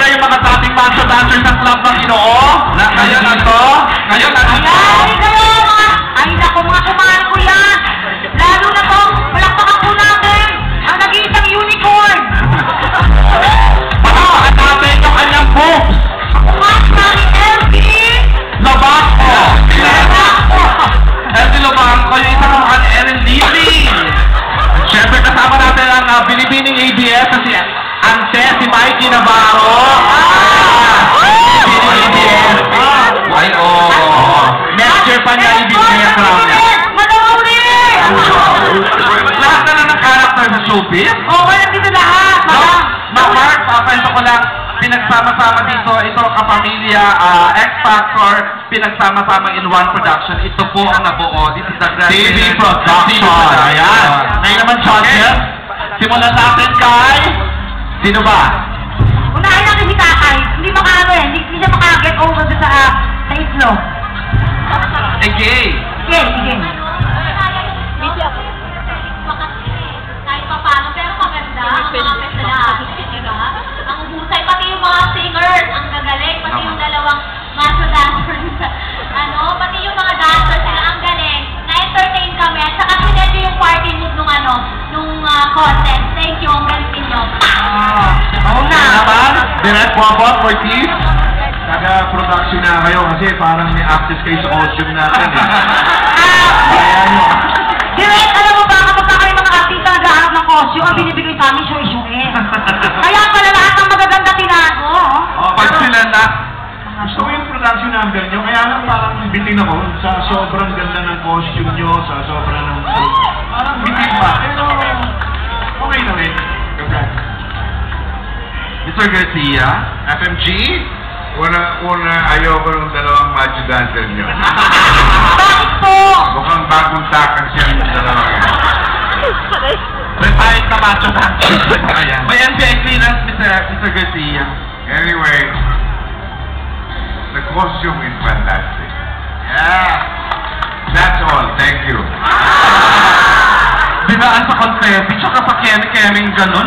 Siyempre, yung mga dating macho dancers ng Club ng Ginoo. Ngayon nandito. Ngayon nandito. Ay, kayo mga... Ay, naku, mga kumahal ko yan. Lalo na to, palakpakan po natin ang nag-iisang unicorn. Hanapin yung kanyang books. Kumas namin, LB. Lobanco. LB Lobanco, yung isang mukha ni Ellen Levy. Siyempre, kasama natin ang binibining ABS na si Ante, si Mikey Navarro. Binibining ABS. Ay, next year pa niya ibibigay ang crown niya. Lahat na ng character sa showbiz? Oo, nandito lahat. Mark, papaito ko lang, pinagsama-sama dito, ito kapamilya, X-Factor, pinagsama-sama in one production. Ito po ang nabuo. This is the Grand TV Production. Ayan. Ngayon naman, Chonches, simulan natin kay... Sino ba? Unahin natin si Kakay. Hindi makaano eh. Hindi siya makaget over sa itlog. Gay. Sige, sige. Kahit pa paano, pero maganda. Ang mga pesalahan, diba? Ang husay, pati yung mga singers, ang gagaling, pati yung dalawang macho dancers, pati yung mga dancers, sila ang galing. Na-entertain kami, at saka sinedyo yung party mood nung contest. Thank you, ang galing ninyo. Oo na. Naman, Direct Bobot, Ortiz. Taga-production na kayo kasi parang may access kayo sa costume natin eh. Kaya nyo. Direct, alam mo ba, kapag kami mga artista nag-aarap ng costume, ang binibigay sa amin, show-show-in. Kaya pala lahat ng magaganda tinago. Pag sila na, Gusto ko yung production number nyo, kaya lang parang biting ako sa sobrang ganda ng costume nyo, sa sobrang ng... Parang biting pa. Pero, okay na rin. Congrats. Mr. Garcia, FMG. Una, ayoko ng dalawang macho dancer nyo. Bakit po? Mukhang bagong takang siya ng dalawang yan. Retired na macho dancer. May NBI clearance, Mr. Garcia. Anyway, the costume is fantastic. Yeah. That's all. Thank you. Dinaan sa confetti, tsaka sa keming-keming ganun.